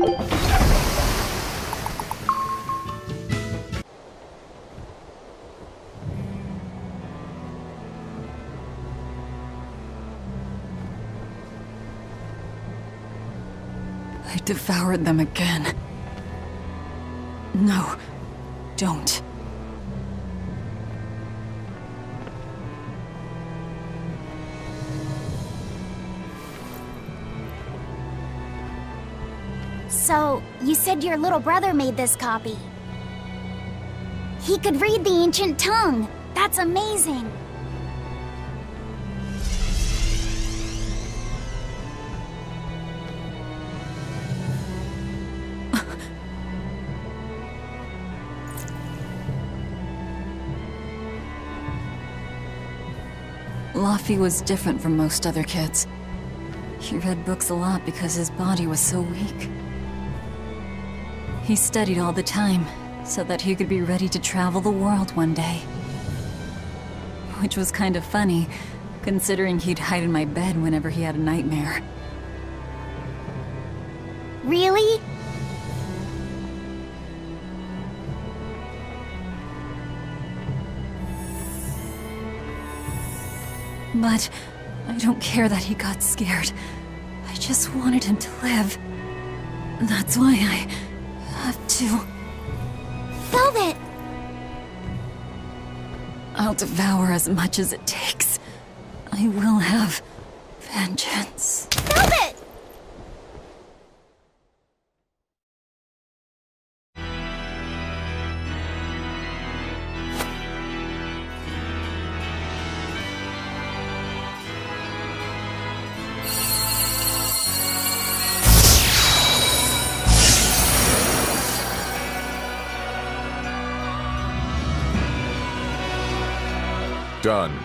I devoured them again. No, don't. So, you said your little brother made this copy. He could read the ancient tongue. That's amazing. Laffy was different from most other kids. He read books a lot because his body was so weak. He studied all the time, so that he could be ready to travel the world one day. Which was kind of funny, considering he'd hide in my bed whenever he had a nightmare. Really? But I don't care that he got scared. I just wanted him to live. That's why I have to. Velvet! I'll devour as much as it takes. I will have vengeance. Velvet! Done.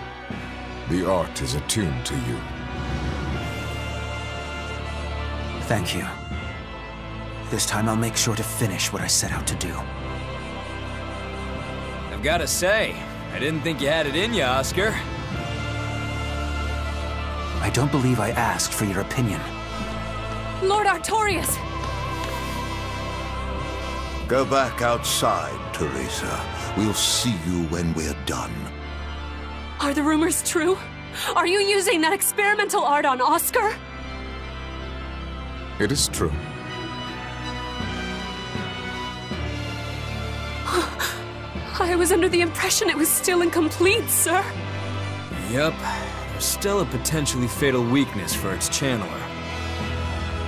The art is attuned to you. Thank you. This time I'll make sure to finish what I set out to do. I've gotta say, I didn't think you had it in you, Oscar. I don't believe I asked for your opinion. Lord Artorias! Go back outside, Teresa. We'll see you when we're done. Are the rumors true? Are you using that experimental art on Oscar? It is true. I was under the impression it was still incomplete, sir. Yup. There's still a potentially fatal weakness for its channeler.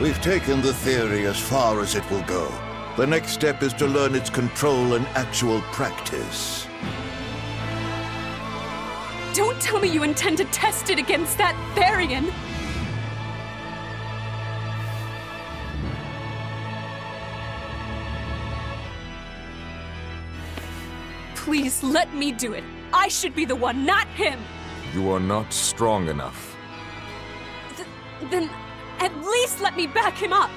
We've taken the theory as far as it will go. The next step is to learn its control and actual practice. Don't tell me you intend to test it against that Therian! Please, let me do it. I should be the one, not him! You are not strong enough. Then, at least let me back him up!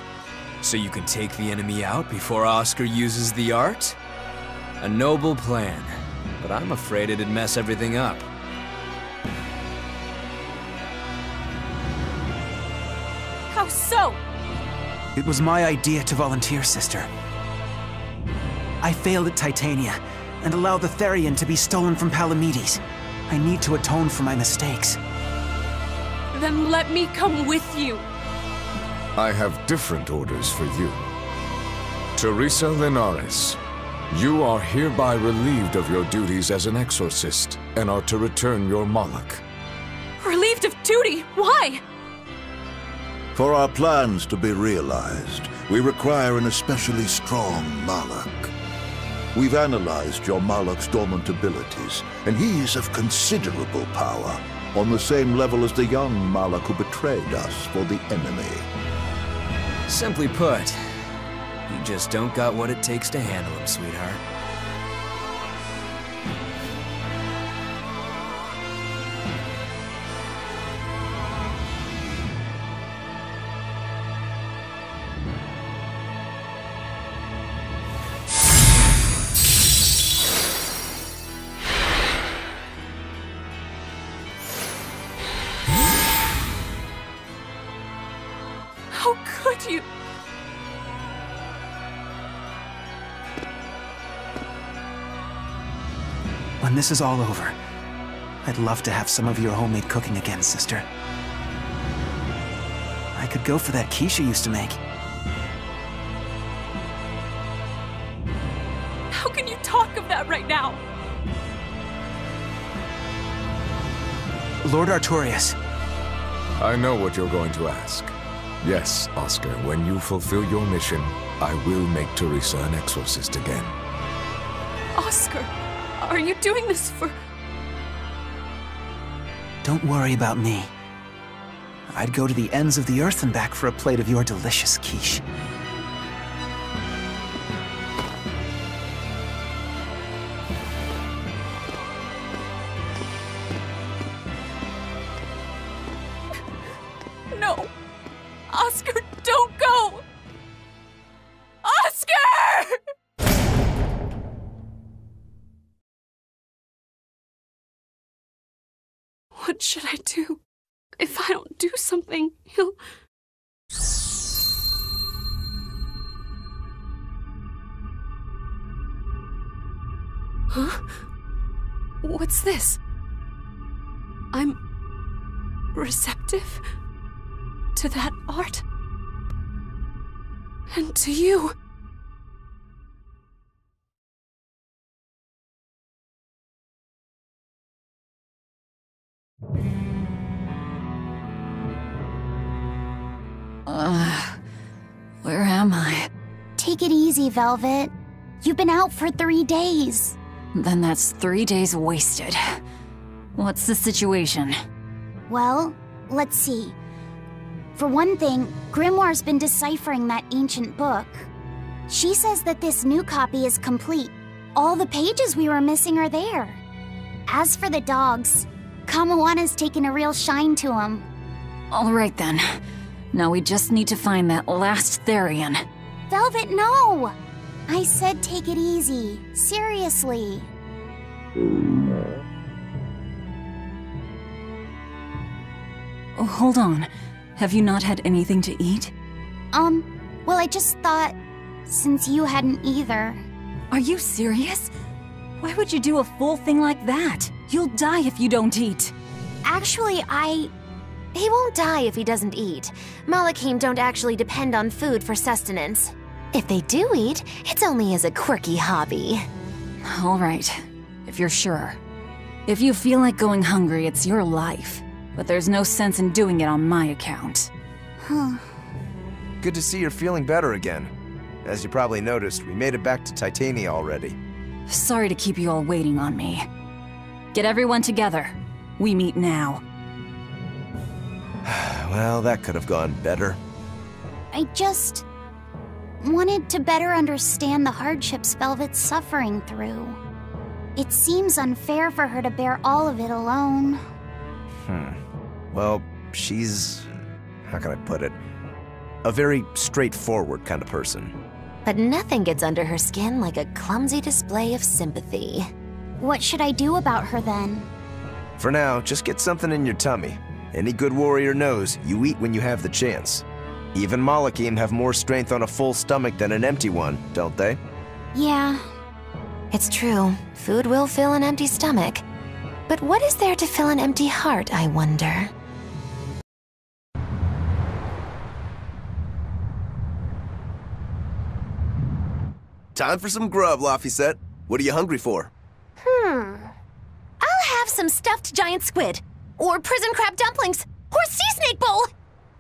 So you can take the enemy out before Oscar uses the art? A noble plan, but I'm afraid it'd mess everything up. How so? It was my idea to volunteer, sister. I failed at Titania, and allowed the Therian to be stolen from Palamedes. I need to atone for my mistakes. Then let me come with you. I have different orders for you. Teresa Linares, you are hereby relieved of your duties as an exorcist, and are to return your Moloch. Relieved of duty? Why? For our plans to be realized, we require an especially strong Moloch. We've analyzed your Moloch's dormant abilities, and he is of considerable power, on the same level as the young Moloch who betrayed us for the enemy. Simply put, you just don't got what it takes to handle him, sweetheart. How could you? when this is all over, I'd love to have some of your homemade cooking again, sister. I could go for that quiche you used to make. How can you talk of that right now? Lord Artorias. I know what you're going to ask. Yes, Oscar, when you fulfill your mission, I will make Teresa an exorcist again. Oscar, are you doing this for... Don't worry about me. I'd go to the ends of the earth and back for a plate of your delicious quiche. No! Oscar, don't go! Oscar! What should I do? If I don't do something, he'll... Huh? What's this? I'm... receptive to that art? And to you? Where am I? Take it easy, Velvet. You've been out for 3 days. Then that's 3 days wasted. What's the situation? Well, let's see. For one thing, Grimoire's been deciphering that ancient book. She says that this new copy is complete. All the pages we were missing are there. As for the dogs, Kamawa's taken a real shine to them. All right then. Now we just need to find that last Therian. Velvet, no! I said take it easy. Seriously. Oh, hold on. Have you not had anything to eat? Well, I just thought, since you hadn't either. Are you serious? Why would you do a full thing like that? You'll die if you don't eat. Actually, He won't die if he doesn't eat. Malachim don't actually depend on food for sustenance. If they do eat, it's only as a quirky hobby. All right, if you're sure. If you feel like going hungry, it's your life. But there's no sense in doing it on my account. Good to see you're feeling better again. As you probably noticed, we made it back to Titania already. Sorry to keep you all waiting on me. Get everyone together. We meet now. Well, that could have gone better. I just wanted to better understand the hardships Velvet's suffering through. It seems unfair for her to bear all of it alone. Well, she's... how can I put it? A very straightforward kind of person. But nothing gets under her skin like a clumsy display of sympathy. What should I do about her then? For now, just get something in your tummy. Any good warrior knows you eat when you have the chance. Even Malachim have more strength on a full stomach than an empty one, don't they? Yeah. It's true, food will fill an empty stomach. But what is there to fill an empty heart, I wonder? Time for some grub, Laphicet. What are you hungry for? I'll have some stuffed giant squid, or prison crab dumplings, or sea snake bowl!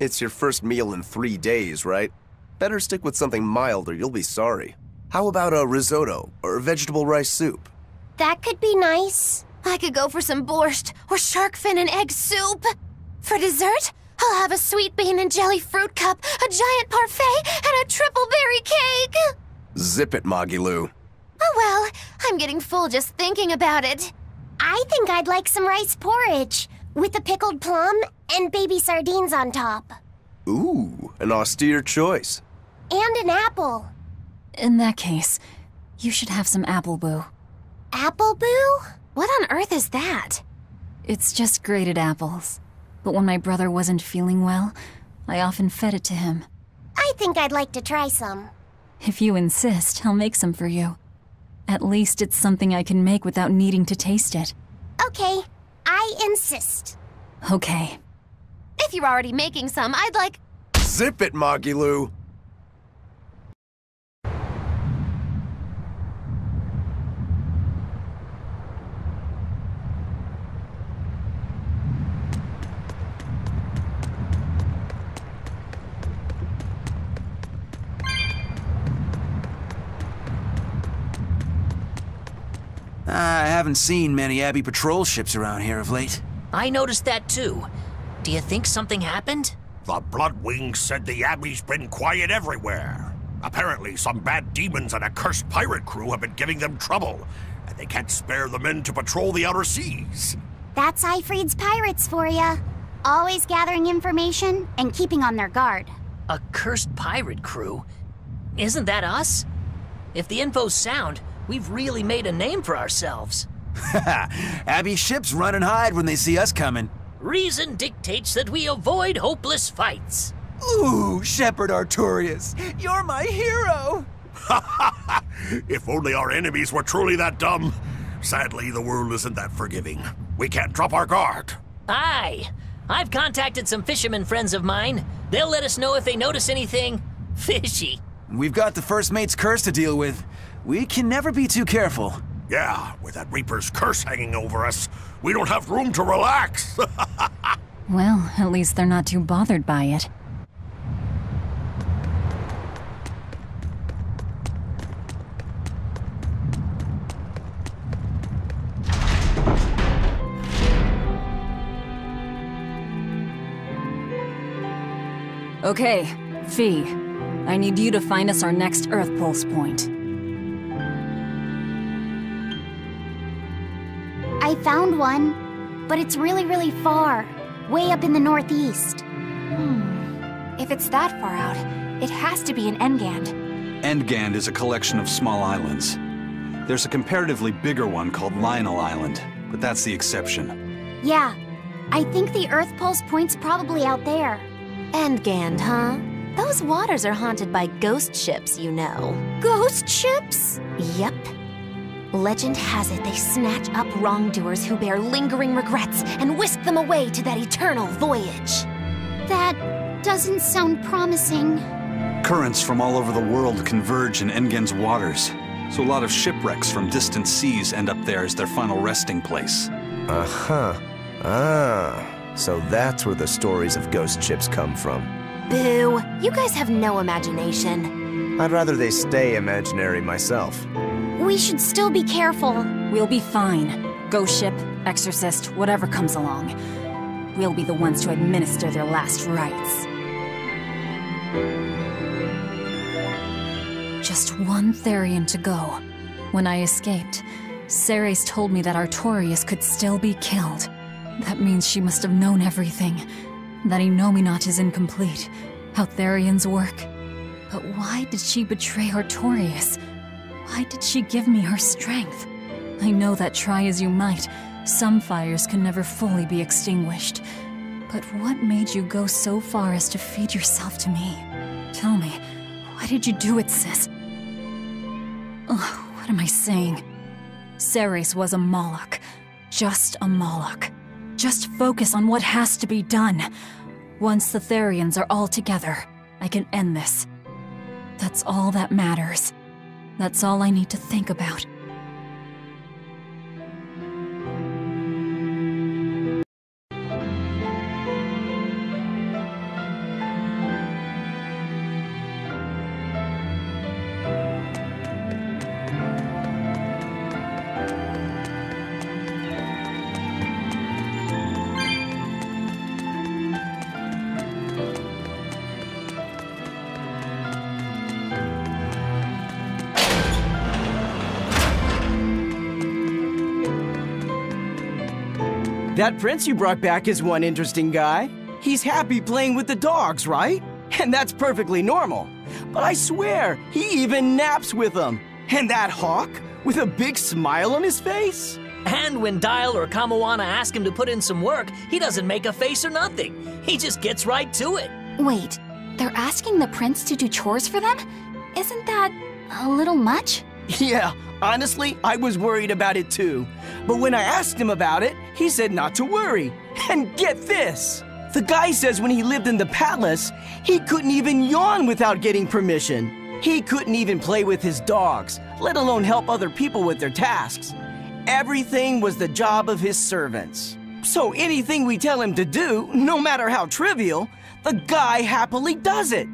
It's your first meal in 3 days, right? Better stick with something mild or you'll be sorry. How about a risotto or vegetable rice soup? That could be nice. I could go for some borscht, or shark fin and egg soup. For dessert, I'll have a sweet bean and jelly fruit cup, a giant parfait, and a triple berry cake! Zip it, Magilou. Oh well, I'm getting full just thinking about it. I think I'd like some rice porridge, with a pickled plum and baby sardines on top. Ooh, an austere choice. And an apple. In that case, you should have some apple boo. Apple boo? What on earth is that? It's just grated apples. But when my brother wasn't feeling well, I often fed it to him. I think I'd like to try some. If you insist, I'll make some for you. At least it's something I can make without needing to taste it. Okay, I insist. Okay. If you're already making some, I'd like... Zip it, Moggy Lou. I haven't seen many Abbey patrol ships around here of late. I noticed that too. Do you think something happened? The Bloodwings said the Abbey's been quiet everywhere. Apparently, some bad demons and a cursed pirate crew have been giving them trouble, and they can't spare the men to patrol the outer seas. That's Ifreed's pirates for ya. Always gathering information and keeping on their guard. A cursed pirate crew? Isn't that us? If the info's sound, we've really made a name for ourselves. Abbey ships run and hide when they see us coming. Reason dictates that we avoid hopeless fights. Ooh, Shepherd Artorias, you're my hero! If only our enemies were truly that dumb. Sadly, the world isn't that forgiving. We can't drop our guard. Aye. I've contacted some fishermen friends of mine. They'll let us know if they notice anything fishy. We've got the First Mate's curse to deal with. We can never be too careful. Yeah, with that Reaper's curse hanging over us, we don't have room to relax. Well, at least they're not too bothered by it. Okay, Fee. I need you to find us our next Earth Pulse point. I found one, but it's really, really far. Way up in the northeast. If it's that far out, it has to be in Engand. Engand is a collection of small islands. There's a comparatively bigger one called Lionel Island, but that's the exception. Yeah, I think the Earth Pulse point's probably out there. Engand, huh? Those waters are haunted by ghost ships, you know. Ghost ships? Yep. Legend has it they snatch up wrongdoers who bear lingering regrets and whisk them away to that eternal voyage. That doesn't sound promising. Currents from all over the world converge in Engand's waters, so a lot of shipwrecks from distant seas end up there as their final resting place. Uh-huh. Ah. So that's where the stories of ghost ships come from. Boo! You guys have no imagination. I'd rather they stay imaginary myself. We should still be careful. We'll be fine. Ghost ship, exorcist, whatever comes along. We'll be the ones to administer their last rites. Just one Therian to go. When I escaped, Ceres told me that Artorias could still be killed. That means she must have known everything. That Enominat is incomplete. How Therians work. But why did she betray Artorias? Why did she give me her strength? I know that try as you might, some fires can never fully be extinguished. But what made you go so far as to feed yourself to me? Tell me, why did you do it, sis? Ugh, what am I saying? Ceres was a Moloch. Just a Moloch. Just focus on what has to be done. Once the Therians are all together, I can end this. That's all that matters. That's all I need to think about. That prince you brought back is one interesting guy. He's happy playing with the dogs, right? And that's perfectly normal. But I swear, he even naps with them. And that hawk, with a big smile on his face? And when Dial or Kamawana ask him to put in some work, he doesn't make a face or nothing. He just gets right to it. Wait, they're asking the prince to do chores for them? Isn't that a little much? Yeah, Honestly, I was worried about it too. But when I asked him about it, he said not to worry. And get this! The guy says when he lived in the palace, he couldn't even yawn without getting permission. He couldn't even play with his dogs, let alone help other people with their tasks. Everything was the job of his servants. So anything we tell him to do, no matter how trivial, the guy happily does it.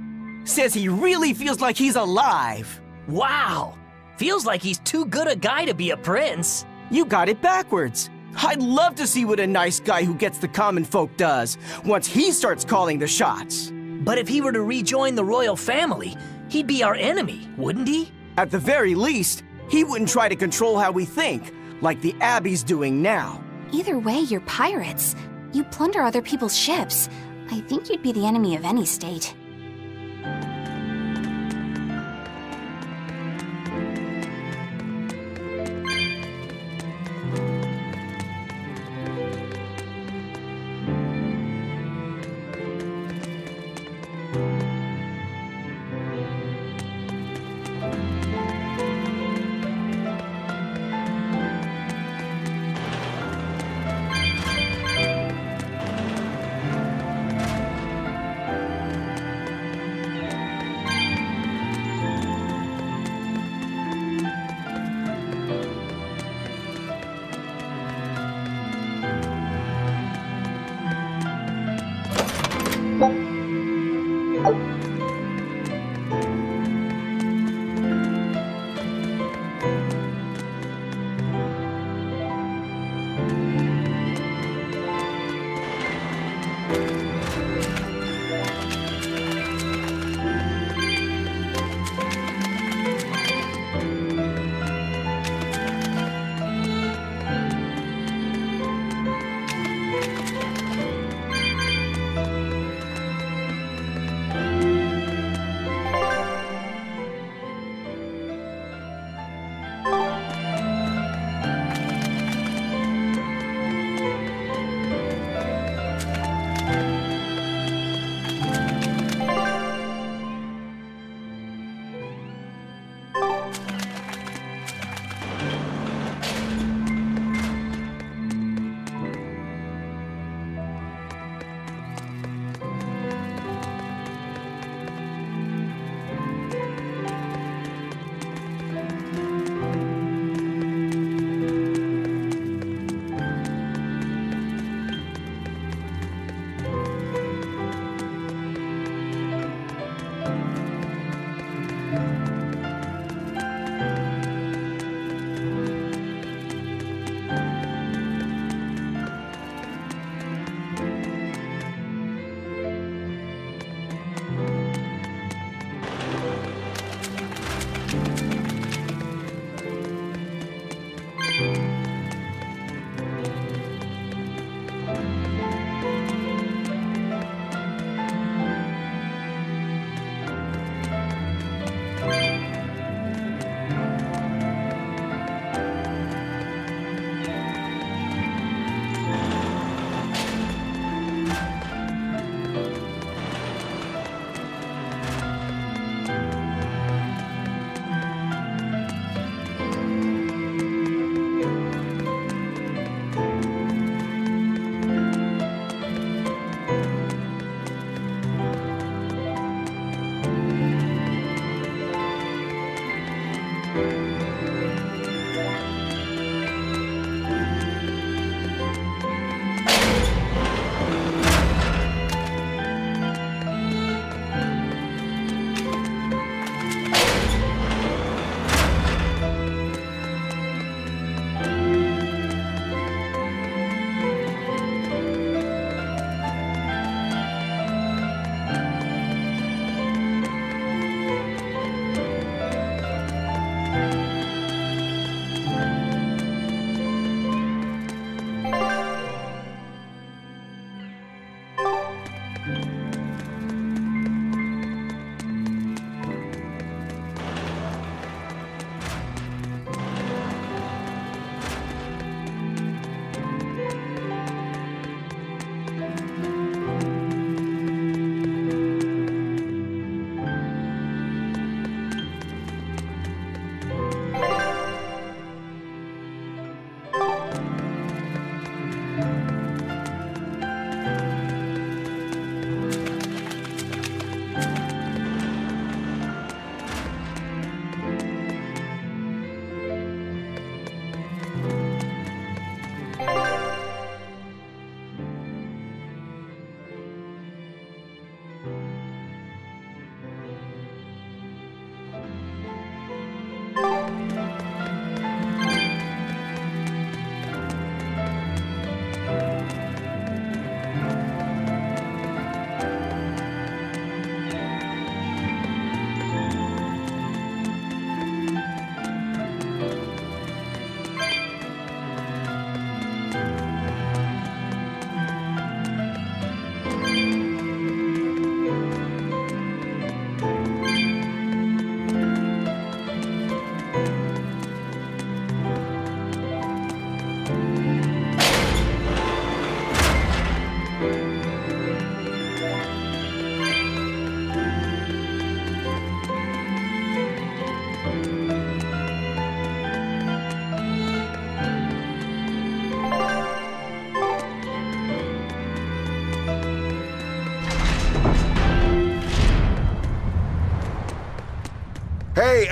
Says he really feels like he's alive. Wow! Feels like he's too good a guy to be a prince. You got it backwards. I'd love to see what a nice guy who gets the common folk does once he starts calling the shots. But if he were to rejoin the royal family, he'd be our enemy, wouldn't he? At the very least, he wouldn't try to control how we think, like the Abbey's doing now. Either way, you're pirates. You plunder other people's ships. I think you'd be the enemy of any state.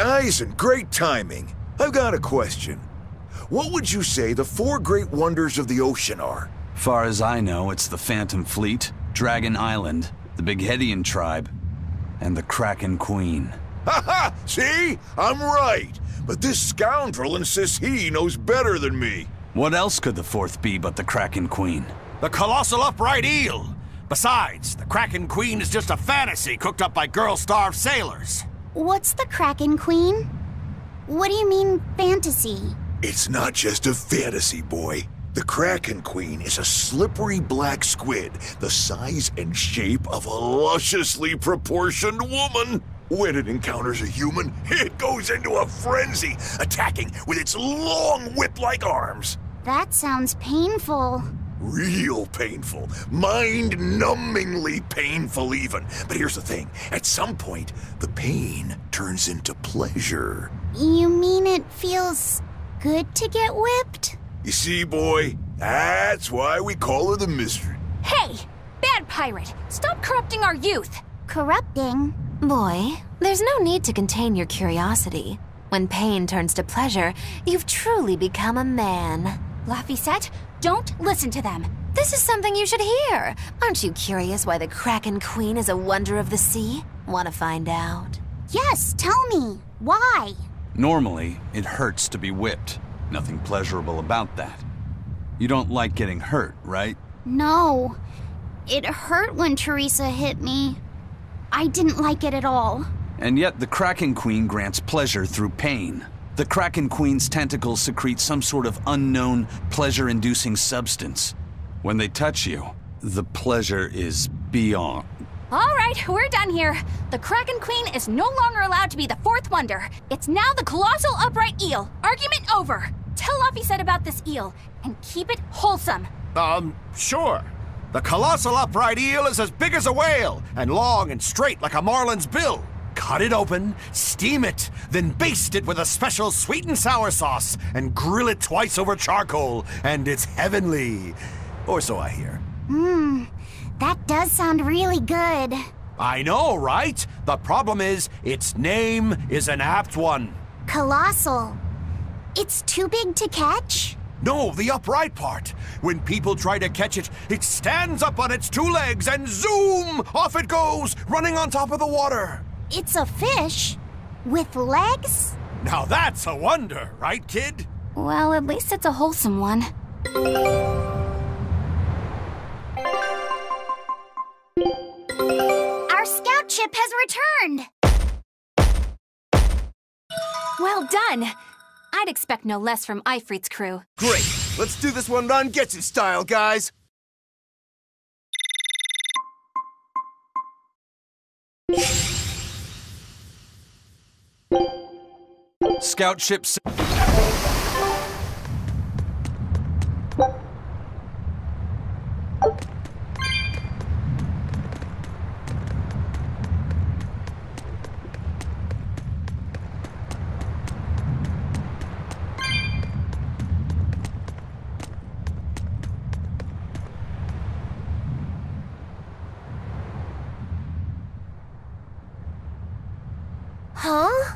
eyes and great timing. I've got a question. What would you say the 4 great wonders of the ocean are? Far as I know, it's the Phantom Fleet, Dragon Island, the Bighedian tribe, and the Kraken Queen. Ha ha! See? I'm right. But this scoundrel insists he knows better than me. What else could the 4th be but the Kraken Queen? The colossal upright eel! Besides, the Kraken Queen is just a fantasy cooked up by girl-starved sailors. What's the Kraken Queen? What do you mean, fantasy? It's not just a fantasy, boy. The Kraken Queen is a slippery black squid, the size and shape of a lusciously proportioned woman. When it encounters a human, it goes into a frenzy, attacking with its long whip-like arms. That sounds painful. Real painful. Mind-numbingly painful even. But here's the thing. At some point, the pain turns into pleasure. You mean it feels good to get whipped? You see, boy? That's why we call her the Mystery. Hey! Bad pirate! Stop corrupting our youth! Corrupting? Boy, there's no need to contain your curiosity. When pain turns to pleasure, you've truly become a man. Laphicet, don't listen to them. This is something you should hear. Aren't you curious why the Kraken Queen is a wonder of the sea? Want to find out? Yes, tell me. Why? Normally, it hurts to be whipped. Nothing pleasurable about that. You don't like getting hurt, right? No. It hurt when Teresa hit me. I didn't like it at all. And yet the Kraken Queen grants pleasure through pain. The Kraken Queen's tentacles secrete some sort of unknown, pleasure-inducing substance. When they touch you, the pleasure is beyond. All right, we're done here. The Kraken Queen is no longer allowed to be the 4th wonder. It's now the colossal upright eel. Argument over. Tell Laphicet about this eel, and keep it wholesome. Sure. The colossal upright eel is as big as a whale, and long and straight like a marlin's bill. Cut it open, steam it, then baste it with a special sweet and sour sauce, and grill it twice over charcoal, and it's heavenly. Or so I hear. That does sound really good. I know, right? The problem is, its name is an apt one. Colossal. It's too big to catch? No, the upright part. When people try to catch it, it stands up on its 2 legs and zoom! Off it goes, running on top of the water. It's a fish? With legs? Now that's a wonder, right, kid? Well, at least it's a wholesome one. Our scout ship has returned! Well done! I'd expect no less from Ifrit's crew. Great! Let's do this one run Getsu style, guys! Scout ship... Huh?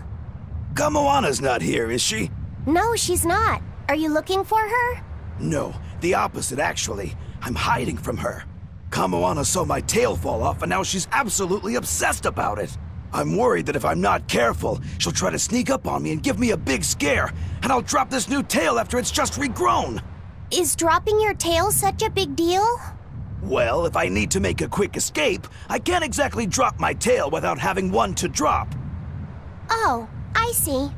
Gamoana's not here, is she? No, she's not. Are you looking for her? No, the opposite, actually. I'm hiding from her. Gamoana saw my tail fall off, and now she's absolutely obsessed about it. I'm worried that if I'm not careful, she'll try to sneak up on me and give me a big scare, and I'll drop this new tail after it's just regrown. Is dropping your tail such a big deal? Well, if I need to make a quick escape, I can't exactly drop my tail without having one to drop. Oh, I see.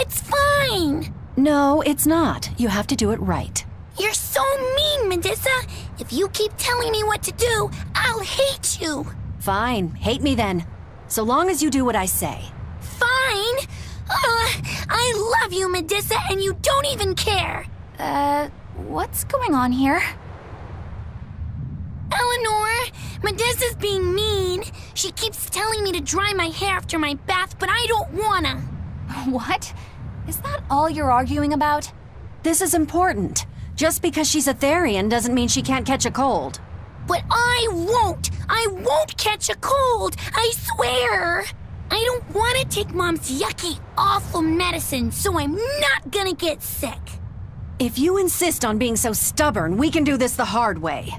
It's fine! No, it's not. You have to do it right. You're so mean, Medusa! If you keep telling me what to do, I'll hate you! Fine, hate me then. So long as you do what I say. Fine! I love you, Medusa, and you don't even care! What's going on here? Eleanor, Medusa's being mean. She keeps telling me to dry my hair after my bath, but I don't wanna. What? Is that all you're arguing about? This is important. Just because she's a Therian doesn't mean she can't catch a cold. But I won't! I won't catch a cold! I swear! I don't want to take Mom's yucky, awful medicine, so I'm not gonna get sick. If you insist on being so stubborn, we can do this the hard way.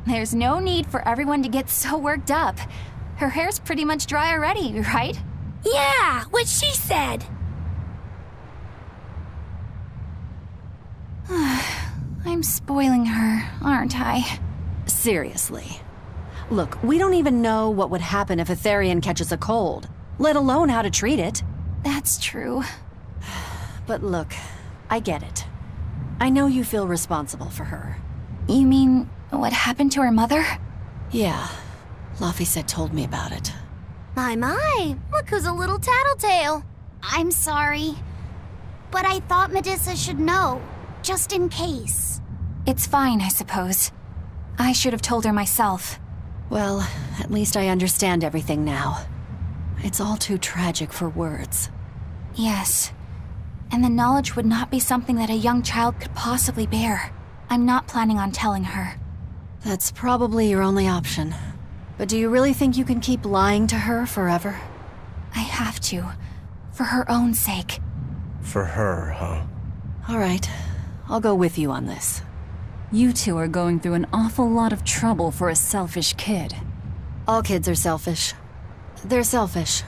There's no need for everyone to get so worked up. Her hair's pretty much dry already, right? Yeah, what she said. I'm spoiling her, aren't I? Seriously. Look, we don't even know what would happen if a Therian catches a cold, let alone how to treat it. That's true. But look, I get it. I know you feel responsible for her. You mean what happened to her mother? Yeah, Laphicet told me about it. My, look who's a little tattletale. I'm sorry, but I thought Medusa should know, just in case. It's fine, I suppose. I should have told her myself. Well, at least I understand everything now. It's all too tragic for words. Yes. And the knowledge would not be something that a young child could possibly bear. I'm not planning on telling her. That's probably your only option. But do you really think you can keep lying to her forever? I have to. For her own sake. For her, huh? All right. I'll go with you on this. You two are going through an awful lot of trouble for a selfish kid. All kids are selfish. They're selfish.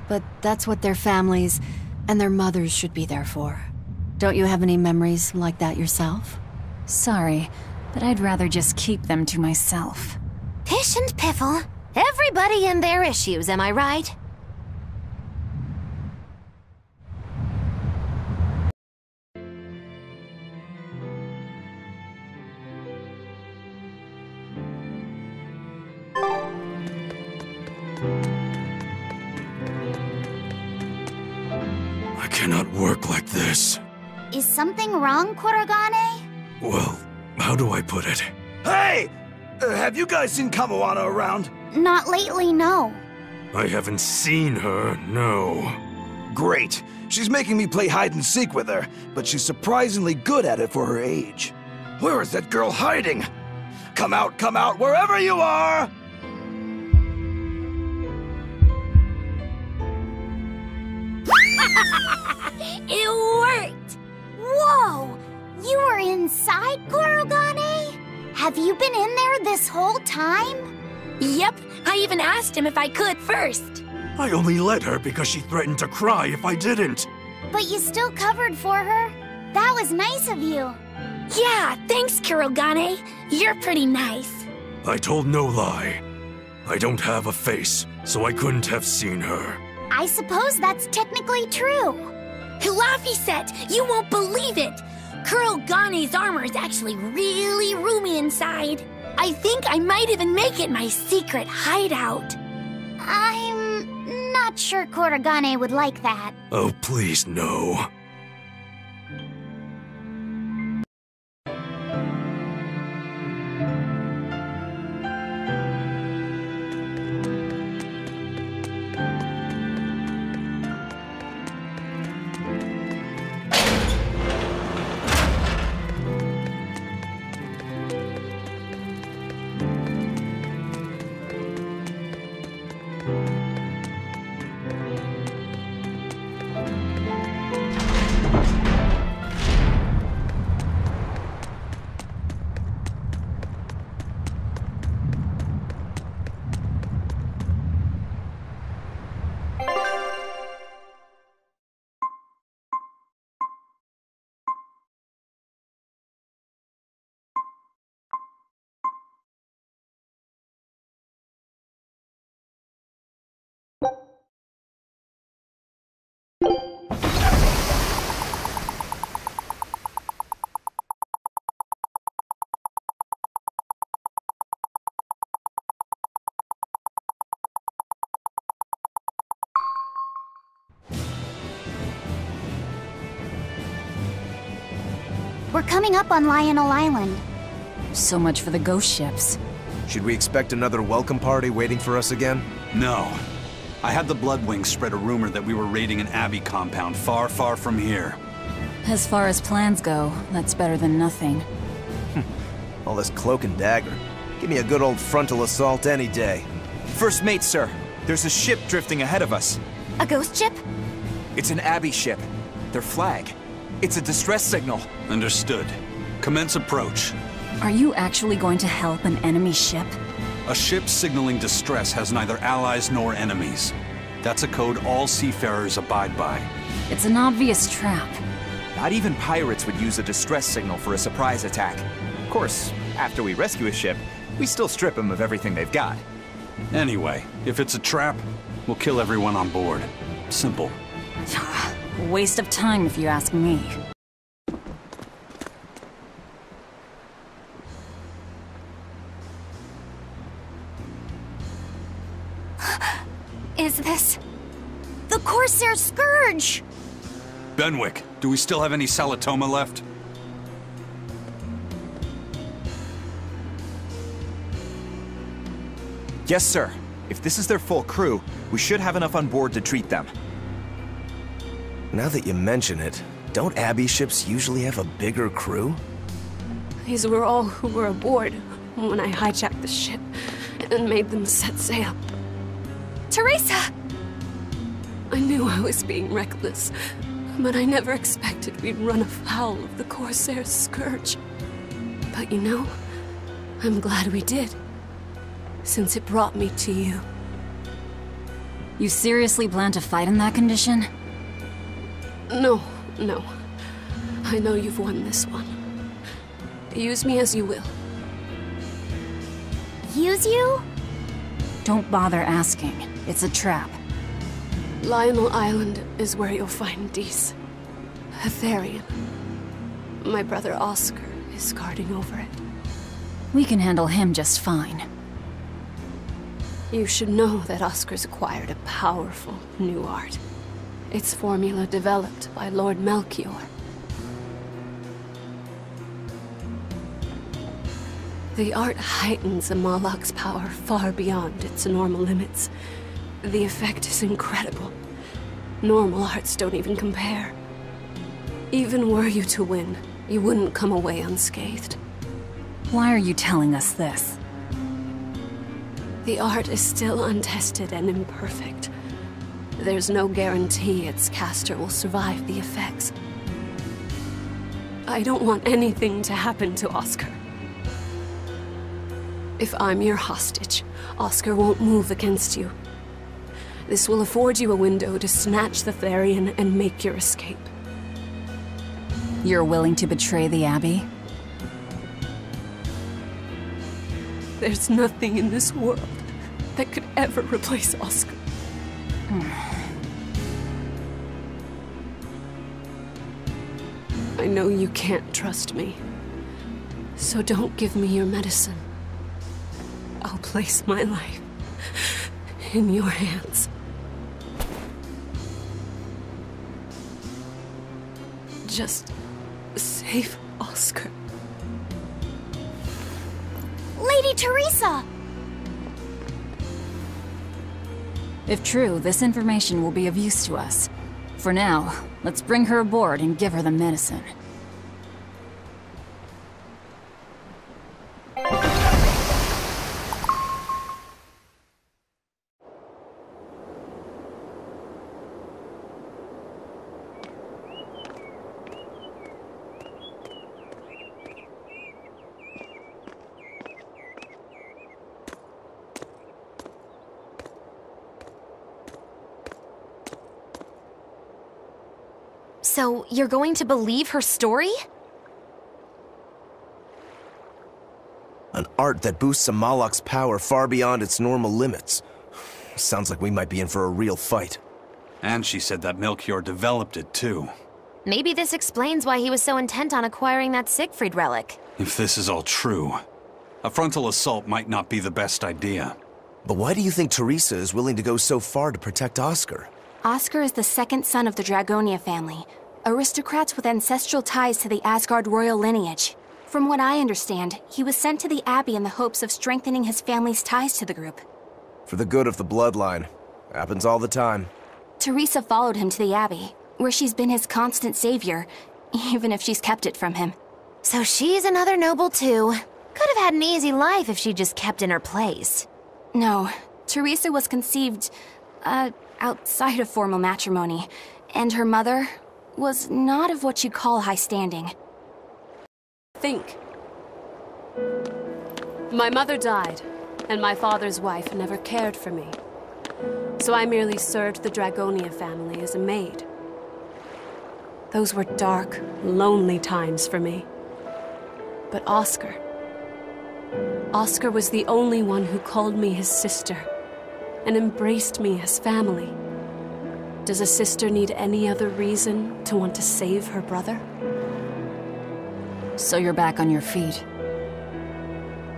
But that's what their families and their mothers should be there for. Don't you have any memories like that yourself? Sorry, but I'd rather just keep them to myself. Pish and piffle. Everybody and their issues, am I right? I cannot work like this. Is something wrong, Kurogane? Well, how do I put it? Hey! Have you guys seen Kamoana around? Not lately, no. I haven't seen her, no. Great. She's making me play hide and seek with her, but she's surprisingly good at it for her age. Where is that girl hiding? Come out, wherever you are! It worked! Whoa! You were inside, Kurogane? Have you been in there this whole time? Yep, I even asked him if I could first. I only let her because she threatened to cry if I didn't. But you still covered for her. That was nice of you. Yeah, thanks, Kurogane. You're pretty nice. I told no lie. I don't have a face, so I couldn't have seen her. I suppose that's technically true. Laphicet, you won't believe it! Kurogane's armor is actually really roomy inside. I think I might even make it my secret hideout. I'm not sure Kurogane would like that. Oh, please, no. We're coming up on Lionel Island. So much for the ghost ships. Should we expect another welcome party waiting for us again? No. I had the Bloodwings spread a rumor that we were raiding an Abbey compound far, far from here. As far as plans go, that's better than nothing. All this cloak and dagger. Give me a good old frontal assault any day. First mate, sir. There's a ship drifting ahead of us. A ghost ship? It's an Abbey ship. Their flag. It's a distress signal. Understood. Commence approach. Are you actually going to help an enemy ship? A ship signaling distress has neither allies nor enemies. That's a code all seafarers abide by. It's an obvious trap. Not even pirates would use a distress signal for a surprise attack. Of course, after we rescue a ship, we still strip them of everything they've got. Anyway, if it's a trap, we'll kill everyone on board. Simple. Waste of time if you ask me. Is this... the Corsair Scourge? Benwick, do we still have any Salatoma left? Yes, sir. If this is their full crew, we should have enough on board to treat them. Now that you mention it, don't Abbey ships usually have a bigger crew? These were all who were aboard when I hijacked the ship and made them set sail. Teresa! I knew I was being reckless, but I never expected we'd run afoul of the Corsair Scourge. But you know, I'm glad we did, since it brought me to you. You seriously plan to fight in that condition? No. I know you've won this one. Use me as you will. Use you? Don't bother asking. It's a trap. Lionel Island is where you'll find Dees. Therian. My brother Oscar is guarding over it. We can handle him just fine. You should know that Oscar's acquired a powerful new art. Its formula developed by Lord Melchior. The art heightens a Malak's power far beyond its normal limits. The effect is incredible. Normal arts don't even compare. Even were you to win, you wouldn't come away unscathed. Why are you telling us this? The art is still untested and imperfect. There's no guarantee its caster will survive the effects. I don't want anything to happen to Oscar. If I'm your hostage, Oscar won't move against you. This will afford you a window to snatch the Therian and make your escape. You're willing to betray the Abbey? There's nothing in this world that could ever replace Oscar. I know you can't trust me, so don't give me your medicine. I'll place my life in your hands. Just save Oscar. Lady Teresa! If true, this information will be of use to us. For now, let's bring her aboard and give her the medicine. So, you're going to believe her story? An art that boosts a Malak's power far beyond its normal limits. Sounds like we might be in for a real fight. And she said that Melchior developed it, too. Maybe this explains why he was so intent on acquiring that Siegfried relic. If this is all true, a frontal assault might not be the best idea. But why do you think Teresa is willing to go so far to protect Oscar? Oscar is the second son of the Dragonia family. Aristocrats with ancestral ties to the Asgard royal lineage. From what I understand, he was sent to the Abbey in the hopes of strengthening his family's ties to the group. For the good of the bloodline. Happens all the time. Teresa followed him to the Abbey, where she's been his constant savior, even if she's kept it from him. So she's another noble too. Could have had an easy life if she just kept in her place. No, Teresa was conceived, outside of formal matrimony, and her mother was not of what you'd call high standing. Think. My mother died, and my father's wife never cared for me. So I merely served the Dragonia family as a maid. Those were dark, lonely times for me. But Oscar was the only one who called me his sister and embraced me as family. Does a sister need any other reason to want to save her brother? So you're back on your feet.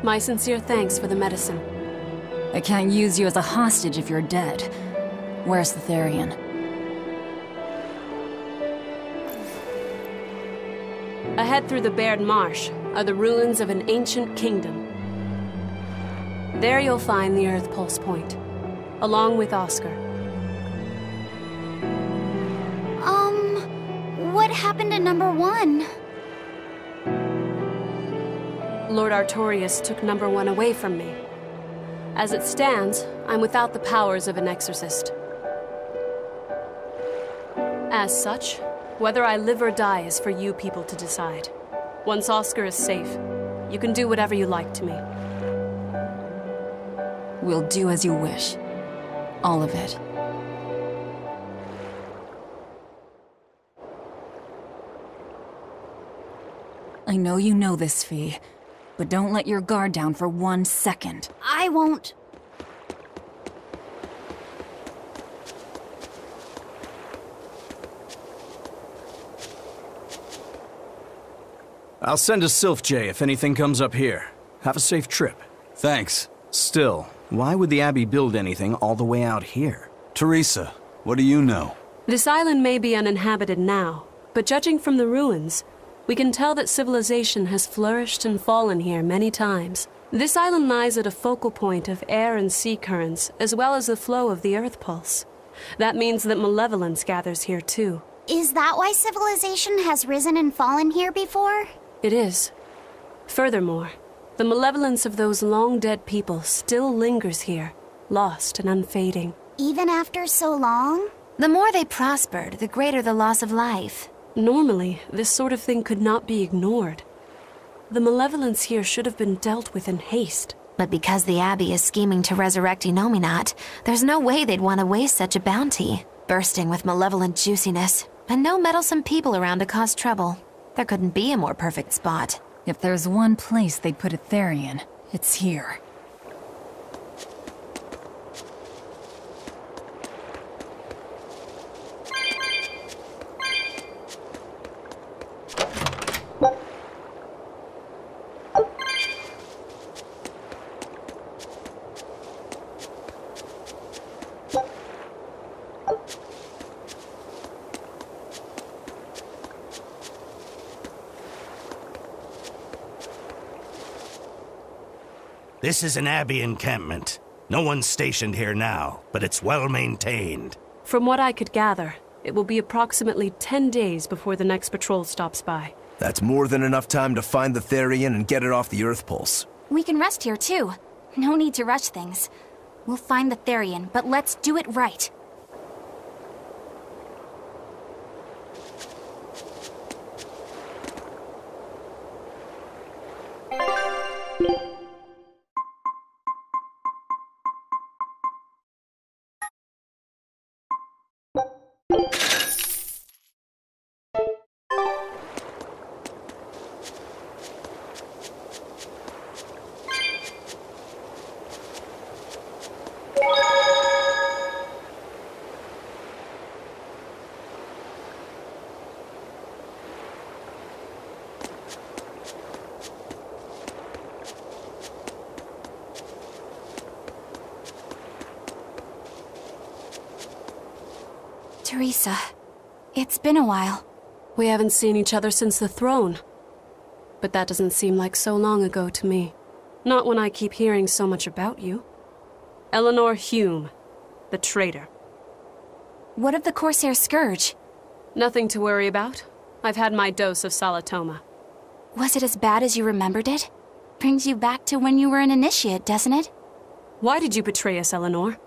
My sincere thanks for the medicine. I can't use you as a hostage if you're dead. Where's the Therian? Ahead through the Baird Marsh are the ruins of an ancient kingdom. There you'll find the Earth Pulse Point, along with Oscar. What happened to number 1? Lord Artorius took number 1 away from me. As it stands, I'm without the powers of an exorcist. As such, whether I live or die is for you people to decide. Once Oscar is safe, you can do whatever you like to me. We'll do as you wish. All of it. I know you know this, Fee, but don't let your guard down for 1 second. I won't. I'll send a Sylph J if anything comes up here. Have a safe trip. Thanks. Still, why would the Abbey build anything all the way out here? Teresa, what do you know? This island may be uninhabited now, but judging from the ruins, we can tell that civilization has flourished and fallen here many times. This island lies at a focal point of air and sea currents, as well as the flow of the Earth Pulse. That means that malevolence gathers here too. Is that why civilization has risen and fallen here before? It is. Furthermore, the malevolence of those long-dead people still lingers here, lost and unfading. Even after so long? The more they prospered, the greater the loss of life. Normally, this sort of thing could not be ignored. The malevolence here should have been dealt with in haste. But because the Abbey is scheming to resurrect Inominat, there's no way they'd want to waste such a bounty. Bursting with malevolent juiciness, and no meddlesome people around to cause trouble. There couldn't be a more perfect spot. If there's one place they'd put a Therian, it's here. This is an Abbey encampment. No one's stationed here now, but it's well maintained. From what I could gather, it will be approximately 10 days before the next patrol stops by. That's more than enough time to find the Therian and get it off the Earth Pulse. We can rest here too. No need to rush things. We'll find the Therian, but let's do it right. Teresa, it's been a while. We haven't seen each other since the throne. But that doesn't seem like so long ago to me. Not when I keep hearing so much about you. Eleanor Hume, the traitor. What of the Corsair Scourge? Nothing to worry about. I've had my dose of Salatoma. Was it as bad as you remembered it? Brings you back to when you were an initiate, doesn't it? Why did you betray us, Eleanor?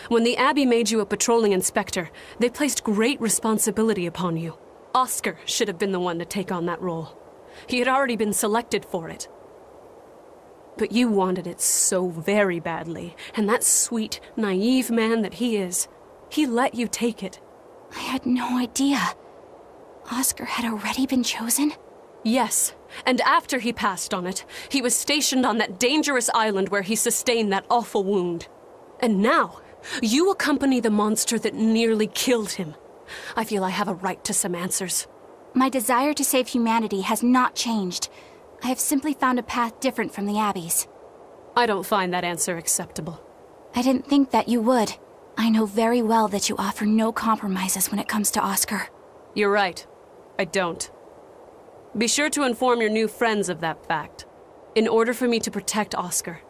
When the Abbey made you a patrolling inspector, they placed great responsibility upon you. Oscar should have been the one to take on that role. He had already been selected for it. But you wanted it so very badly, and that sweet, naive man that he is, he let you take it. I had no idea. Oscar had already been chosen? Yes, and after he passed on it, he was stationed on that dangerous island where he sustained that awful wound. And now, you accompany the monster that nearly killed him. I feel I have a right to some answers. My desire to save humanity has not changed. I have simply found a path different from the Abbey's. I don't find that answer acceptable. I didn't think that you would. I know very well that you offer no compromises when it comes to Oscar. You're right. I don't. Be sure to inform your new friends of that fact. In order for me to protect Oscar,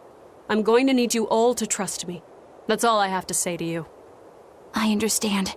I'm going to need you all to trust me. That's all I have to say to you. I understand.